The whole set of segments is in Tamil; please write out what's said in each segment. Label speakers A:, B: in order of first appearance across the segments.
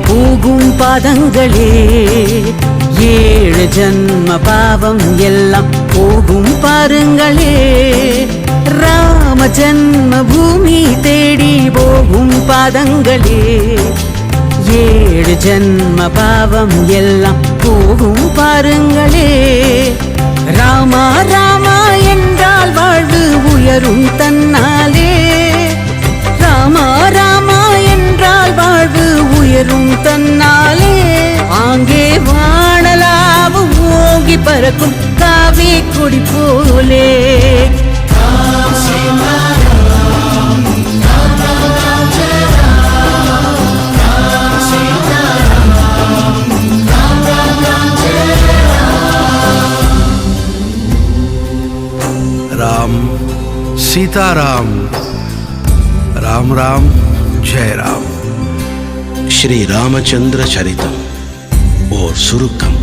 A: போகும் பாதங்களே, 7 ஜன்ம பாவம் எல்லாம் போகும் பாருங்களே. ராம ஜன்ம பூமி தேடி போகும் பாதங்களே, 7 ஜன்ம பாவம் எல்லாம் போகும் பாருங்களே. ராமா ராமா என்றால் வாழ்வு உயரும் தன்னாலே, ராமா ராமா என்றால் வாழ்வு உயரும் தன்னாலே. ஆங்கே வானலாவும் ஓங்கி பறக்கும் காவி கொடி போலே.
B: राम सीताराम, राम राम जय राम.
C: श्री रामचंद्र चरितम और सुरुक्कम.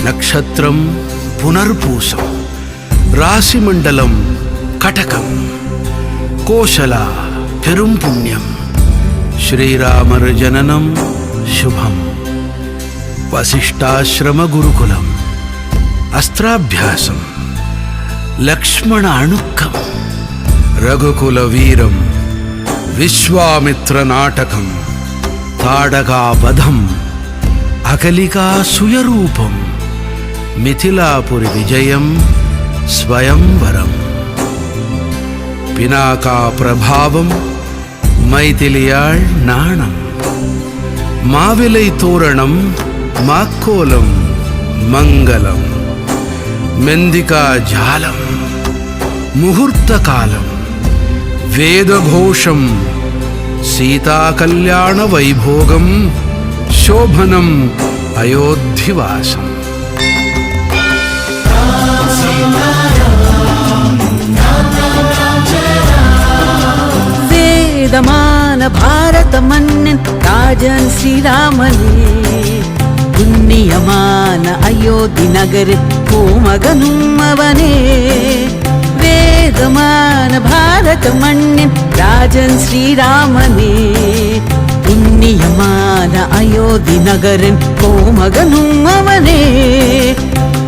B: नक्षत्रम पुनर्पूसम, राशिमंडलम कटकम, कोशला पेरुम पुण्यम, श्रीरामर जननम शुभम. वसिष्ठाश्रम गुरुकुलम, अस्त्राभ्यासम, लक्ष्मण अणुक्कम, रघुकुल वीरम, विश्वामित्र नाटकम, ताडका वधम, अकलिका सुयरूपम, मिथिलापुरी विजयम, स्वयंवरम. पिनाका प्रभावम, मैथिलियाळ नाणम, माविलै तोरणम, माक्कोलम, मंगलम. मेंदिका जालम, मुहूर्त कालम, वेदघोषम, सीता कल्याण वैभोगम, शोभनम, अयोध्यावासम.
A: वेदमान भारत मन्निन राजन श्रीरामने, पुण्यमान अयोध्य नगर कोमगनुम अवने. वेदमान भारत मन्निन राजन श्रीरामने, पुण्यमान अयोध्य नगर कोमगनुम अवने.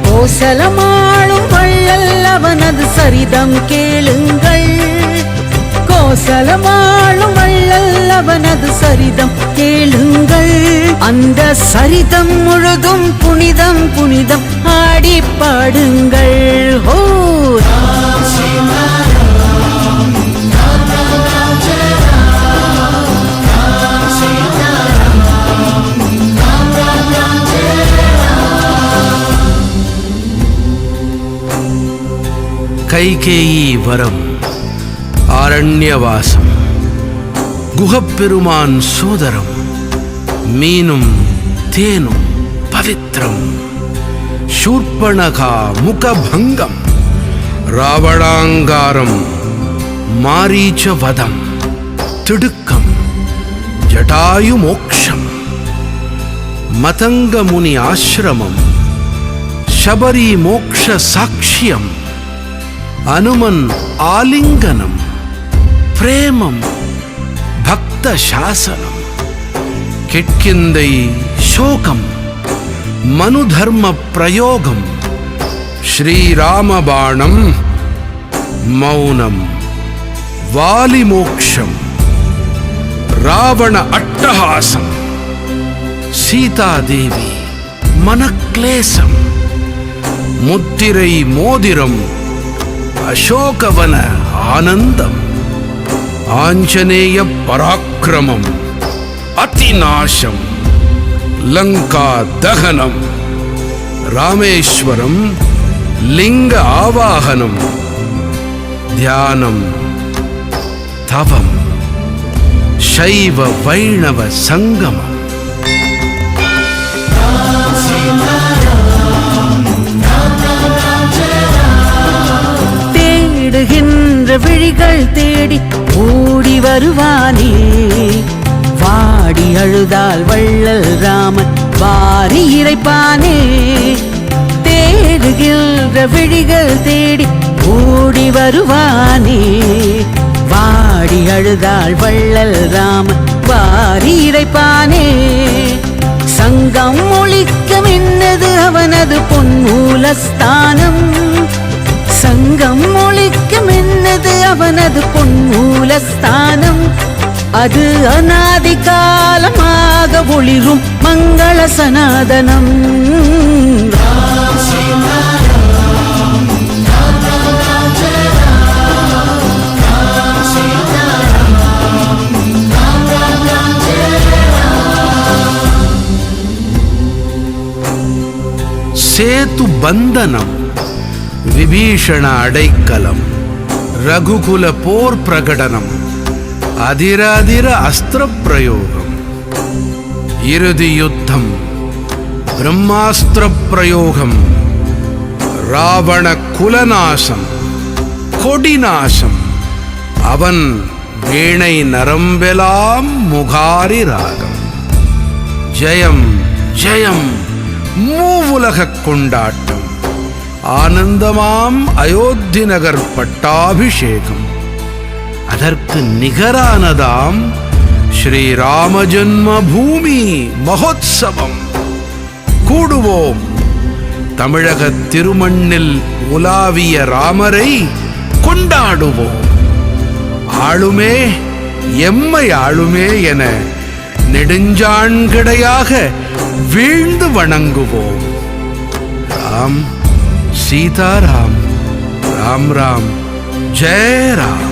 A: கோசலமாளும் வள்ளல் அவனது சரிதம் கேளுங்கள், கோசலமாளும் வள்ளல் அவனது சரிதம் கேளுங்கள். அந்த சரிதம் முழுதும் புனிதம் புனிதம் ஆடி பாடுங்கள். ஹோ
B: कैकेयी वरम, आरण्यवासम, गुहपेरुमान सोदरम, मीनुम तेनुम पवित्रम. शूर्पणखा मुखभंगम, रावणांगारम, मारीच वधम, तिडुक्कम, जटायु मोक्षम. मतंग मुनि आश्रमम, शबरी मोक्ष साक्ष्यम, अनुमन आलिंगनम, प्रेमम, भक्त शासनम. किट्किंदै शोकम, मनुधर्म प्रयोगम, श्रीराम बाणम, मौनम, वालिमोक्षम, रावण अट्टहासम, सीतादेवी मनक्लेशम, मुत्तिरै मोदिरम, अशोकवन आनंदम, आंजनेय पराक्रमम, अतिनाशम, लंका दहनम, रामेश्वरम, लिंग आवाहनम, ध्यानम, तवम, शैव वैणव संगमम.
A: தேடுகின்ற விழிகள் தேடி ஓடி வருவானே, வாடி அழுதால் வள்ளல் ராமன் வாரி இறைப்பானே. தேடுகின்ற விழிகள் தேடி ஓடி வருவானே, வாடி அழுதால் வள்ளல் ராமன் வாரி இறைப்பானே. சங்கம் ஒழிக்க மின்னது அவனது பொன்மூலஸ்தானம். சங்கம் ஒழிக்க மின்னது அவனது பொன்மூலஸ்தானம். அது அநாதி காலமாக ஒளிரும் மங்கள சனாதனம்.
B: சேது பந்தனம், விபீஷண அடைக்கலம், ரகுகுல போர் பிரகடனம், அதிராதிர அஸ்திர பிரயோகம், இறுதி யுத்தம், பிரம்மாஸ்திர பிரயோகம், ராவண குலநாசம், கொடிநாசம், அவன் வீணை நரம்பெலாம் முகாரி ராகம். ஜெயம் ஜெயம் மூவுலக கொண்டாட்டம், ஆனந்தமாம் அயோத்தி நகர் பட்டாபிஷேகம். அதற்கு நிகரானதாம் ஸ்ரீராம ஜன்ம பூமி மகோத்சவம். கூடுவோம், தமிழக திருமண்ணில் உலாவிய ராமரை கொண்டாடுவோம். ஆளுமே எம்மை ஆளுமே என நெடுஞ்சாண்கிடையாக வீழ்ந்து வணங்குவோம். ராம் சீதாராம், ராம் ராம், ஜெய ராம்.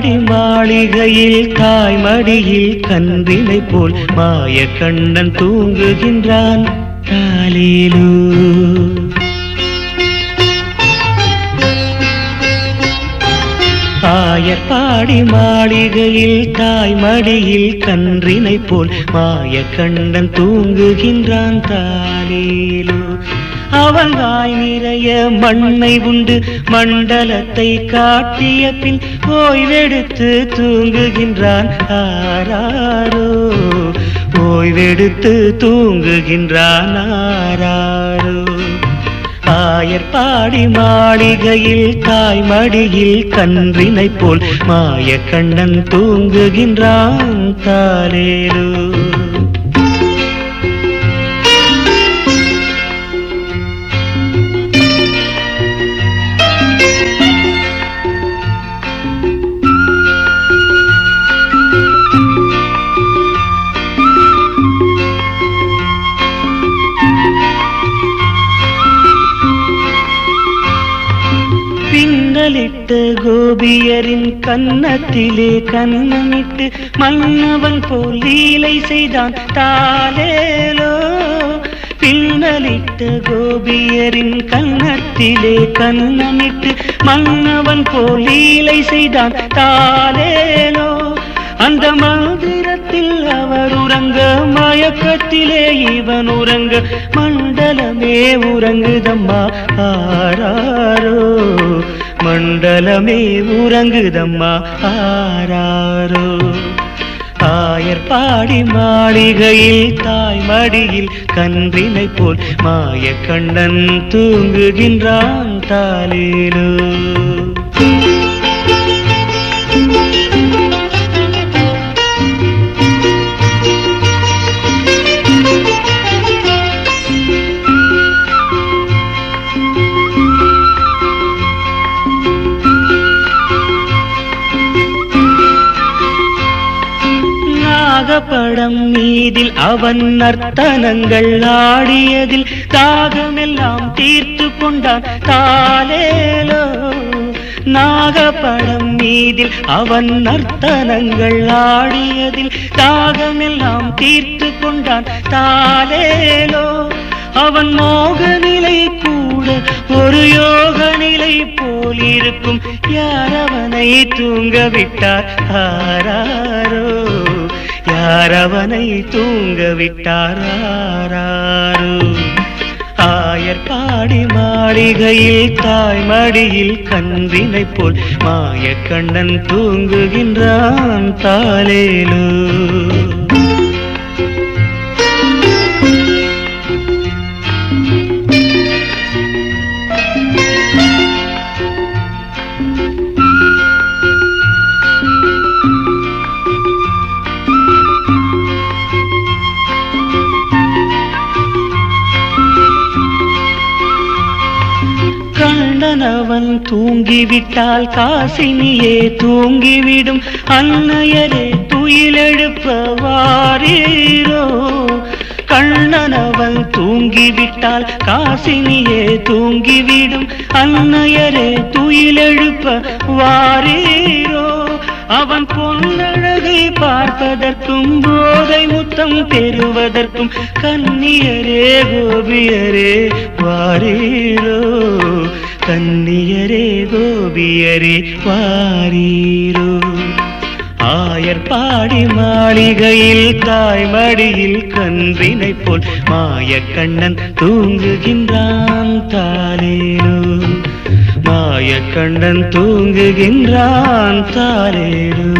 D: ஆயர்பாடி மாளிகையில் தாய்மடியில் கன்றினை போல் மாய கண்ணன் தூங்குகின்றான் தாலேலோ. ஆயர்பாடி மாளிகையில் தாய்மடியில் கன்றினை போல் மாய கண்ணன் தூங்குகின்றான் தாலேலோ. அவன் வாய் நிறைய மண்ணை உண்டு மண்டலத்தை காட்டிய பின் ஓய்வெடுத்து தூங்குகின்றான் ஆராரோ. ஓய்வெடுத்து தூங்குகின்றான் ஆராரோ. ஆயர்பாடி மாளிகையில் தாய்மடியில் கன்றினை போல் மாய கண்ணன் தூங்குகின்றான் தாலேலோ. பின்னலிட்டு கோபியரின் கன்னத்திலே கன்னமிட்டு மன்னவன் போல் லீலை செய்தான் தாலேலோ. பின்னலிட்டு கோபியரின் கன்னத்திலே கன்னமிட்டு மன்னவன் போல் லீலை செய்தான் தாலேலோ. அந்த மந்திரத்தில் அவர் உறங்க மயக்கத்திலே இவன் உறங்க மண்டலமே உறங்குதம்மா ஆராரோ. மண்டலமே உறங்குதம்மா ஆராரோ. ஆயர்பாடி மாளிகையில் தாய்மடியில் கன்றினை போல் மாய கண்ணன் தூங்குகின்றான் தாலேலோ. படம் மீதில் அவன் நர்த்தனங்கள் ஆடியதில் தாகமெல்லாம் தீர்த்து கொண்டான் தாலேலோ. நாகப்படம் மீதில் அவன் நர்த்தனங்கள் ஆடியதில் தாகமெல்லாம் தீர்த்து கொண்டான் தாலேலோ. அவன் மோக நிலை கூட ஒரு யோக நிலை போல் இருக்கும். யார் அவனை தூங்க விட்டார் ஆராரோ. யார் அவனை தூங்க விட்டார் ஆராரோ. ஆயர்பாடி மாளிகையில் தாய்மடியில் கன்றினை போல் மாய கண்ணன் தூங்குகின்றான் தாலேலோ. கண்ணனவன் தூங்கிவிட்டால் காசினியே தூங்கிவிடும். அன்னையரே துயிலெழுப்ப வாரீரோ. கண்ணனவன் தூங்கிவிட்டால் காசினியே தூங்கிவிடும். அன்னையரே துயிலெழுப்ப வாரீரோ. அவன் பொன்னழகை பார்ப்பதற்கும் போதை முத்தம் பெறுவதற்கும் கன்னியரே கோபியரே வாரீரோ. கன்னியரே கோபியரே வாரீரோ. ஆயர்பாடி மாளிகையில் தாய்மடியில் கன்றினை போல் மாய கண்ணன் தூங்குகின்றான் தாலேலோ. மாய கண்ணன் தூங்குகின்றான் தாலேலோ.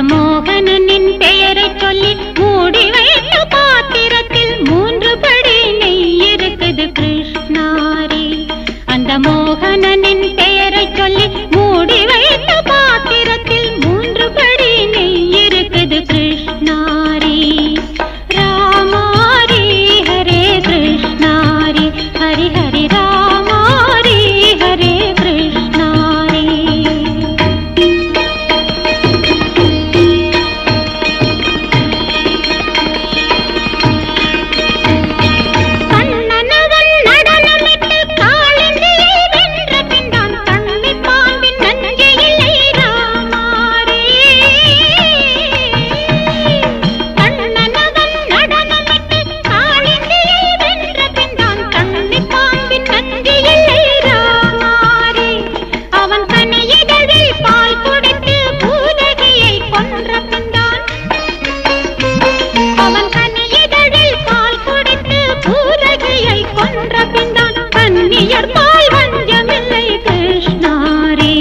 E: மோகனனின் பெயரை சொல்லி மூடி வைத்த பாத்திரத்தில் 3 படி நெய் இருக்குது கிருஷ்ணாரி. அந்த மோகனனின் பெயரை சொல்லி மூடி வைத்த பாத்திரத்தில் 3 படி நெய் இருக்குது கிருஷ்ணாரி. ராமாரி ஹரே கிருஷ்ணாரி, ஹரி ஹரி ராமாரி ஹரே கிருஷ்ணாரி. கண்ணனவன் நடனமிட்டு காளிந்தியை வென்ற பின்தான் கண்ணி பாம்பின் நஞ்சையில்லை ராமாரி. கண்ணனவன் நடனமிட்டு காளிந்தியை வென்ற பின்தான் கண்ணி பாம்பின் நஞ்சையில்லை ராமாரி. அவன் கனியிதழில் பால் குடித்து பூதகியை கொன்ற பின்தான் அவன் கனியிதழில் பால் குடித்து பூதகியை கொன்ற பின்தான் கன்னியர் பால் வஞ்சமில்லை கிருஷ்ணாரி.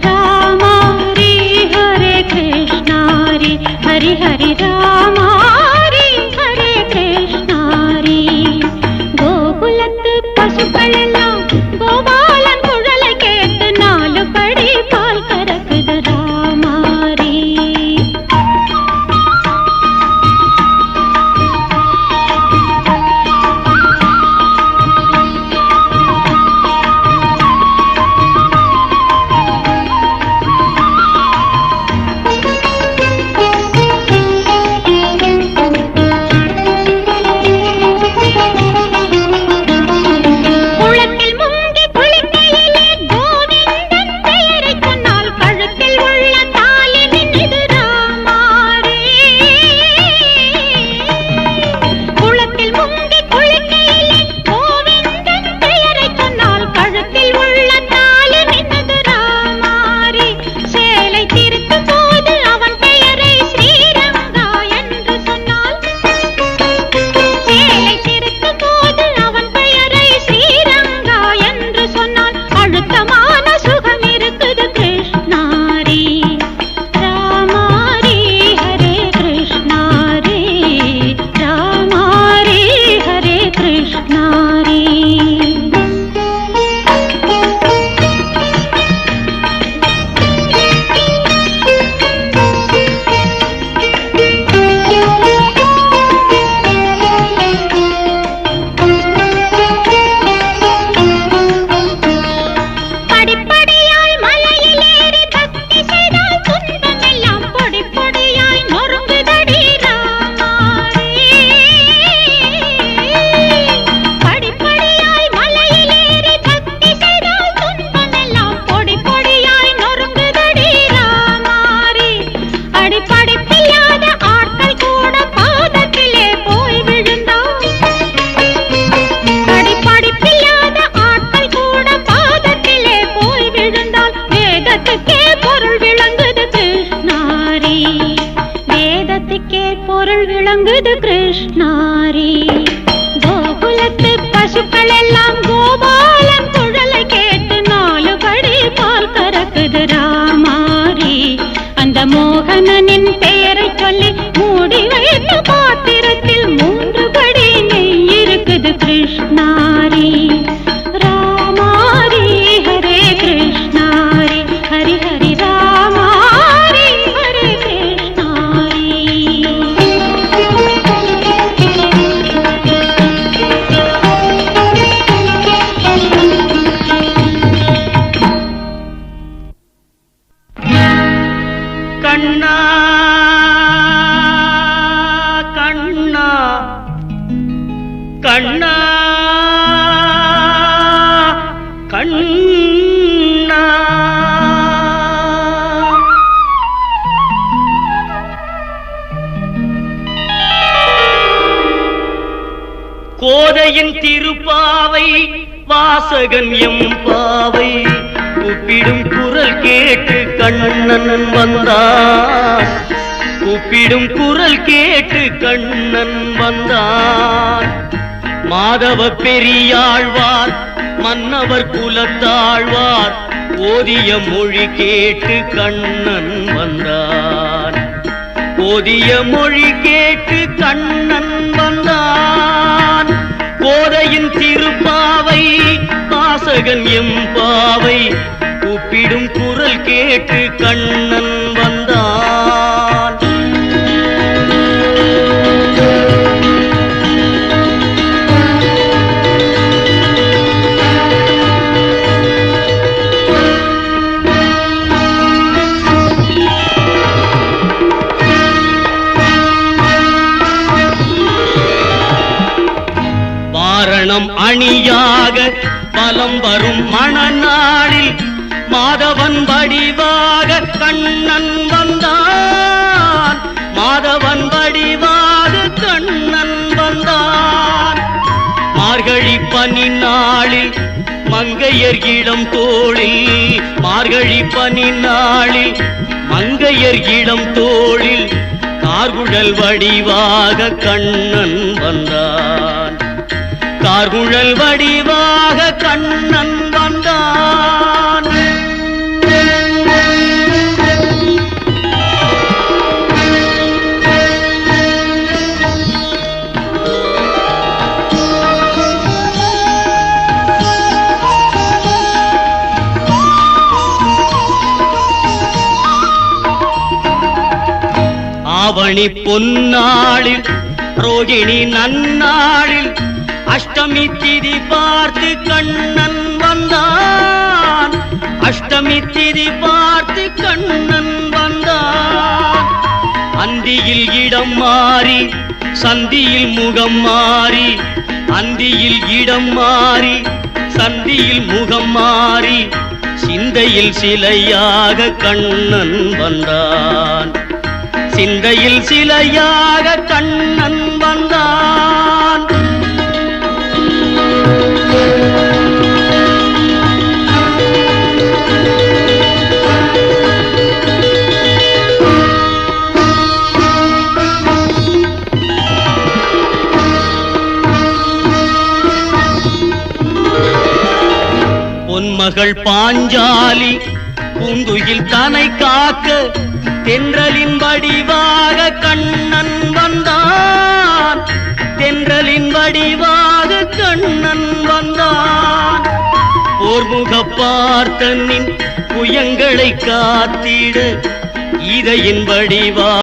E: ராமாரி ஹரே கிருஷ்ணாரி, ஹரி ஹரி ராமாரி ஹரே கிருஷ்ணாரி. கோகுலத்து பசுக்கள் எல்லாம் கோபாலன் குழலை கேட்டு 4 படி பால் கறக்குது ராமாரி. குளத்தில் முங்கி குளிக்கையிலே கோவிந்தன் பெயரைச் சொன்னால் கழுத்தில் உள்ள தாலி நின்னுது ராமாரி. குளத்தில் முங்கி குளிக்கையிலே கோவிந்தன் பெயரைச் சொன்னால் கழுத்தில் உள்ள தாலி நின்னுது ராமாரி. சேலை திருத்தும் போது அவன் பெயரை ஸ்ரீரங்கா என்று சொன்னால் சேலை திருத்தும் போது அவன் பெயரை ஸ்ரீரங்கா என்று சொன்னால் அழுத்தமான சுகம் இருக்குது கிருஷ்ணாரி. ராமாரி ஹரே கிருஷ்ணாரி, ராமாரி ஹரே கிருஷ்ணாரி. படிப்படியாய் மலையிலேறி பக்தி செய்தால் துன்பமெல்லாம் பொடி பொடியாய் நொறுங்குதடி ராமாரி. படிப்படியாய் மலையிலேறி பக்தி செய்தால் துன்பமெல்லாம் பொடி பொடியாய் நொறுங்குதடி ராமாரி. அடிப்படிப்பில்லாத ஆட்கள் கூட பாதத்திலே போய் விழுந்தால் அடிப்படிப்பில்லாத ஆட்கள் கூட பாதத்திலே போய் விழுந்தால் வேதத்துக்கே பொருள் விளங்குது கிருஷ்ணாரி. வேதத்துக்கே பொருள் விளங்குது கிருஷ்ணாரி. கோகுலத்து பசுக்கள் எல்லாம் கோபாலன் குழலை கேட்டு 4 படி பால் கறக்குது ராமாரி. அந்த மோகனனின் பெயரை சொல்லி மூடி வைத்த பாத்திரத்தில் 3 படி நெய் இருக்குது கிருஷ்ணாரி. ராமாரி ஹரே கிருஷ்ணாரி, ஹரி ஹரி ராமாரி ஹரே கிருஷ்ணாரி.
D: கண்ணா கண்ணா கண்ணா கண்ணா கோதையின் திருப்பாவை வாசகன் எம்பாவை கூப்பிடும் குரல் கேட்டு கண்ணன் வந்தான். கூப்பிடும் குரல் கேட்டு கண்ணன் வந்தான். மாதவ பெரியாழ்வார் மன்னவர் குலத்தாழ்வார் ஓதிய மொழி கேட்டு கண்ணன் வந்தார். ஓதிய மொழி கேட்டு கண்ணன் வந்தான். கோதையின் திருப்பாவை வாசகன் எம்பாவை கூப்பிடும் குரல் கேட்டு கண்ணன் வந்தான். வாரணம் அணியாக பலம் வரும் மணநாளில் மாதவன் வடிவாக கண்ணன் வந்தான். மாதவன் வடிவாக கண்ணன் வந்தான். மார்கழி பனி நாளில் மங்கையர் இடம் தோளில், மார்கழி பனி நாளில் மங்கையர் இடம் தோளில் கார்குழல் வடிவாக கண்ணன் வந்தான். கார்குழல் வடிவாக கண்ணன் வந்தான். ஆவணி பொன்னாளில் ரோகிணி நன்னாளில் அஷ்டமி திதி பார்த்து கண்ணன் வந்தான். அஷ்டமி திதி பார்த்து கண்ணன் வந்தான். அந்தியில் இடம் மாறி சந்தியில் முகம் மாறி, அந்தியில் இடம் மாறி சந்தியில் முகம் மாறி சிந்தையில் சிலையாக கண்ணன் வந்தான். சிந்தையில் சிலையாக கண்ணன் வந்தான். பொன்மகள் பாஞ்சாலி பூந்துயில் தனை காக்க தென்றலின் வடிவாக கண்ணன் வந்தான். தென்றலின் வடிவாக கண்ணன் வந்தான். போர்முக பார்த்தனின் புயங்களை காத்திட இதையின் வடிவா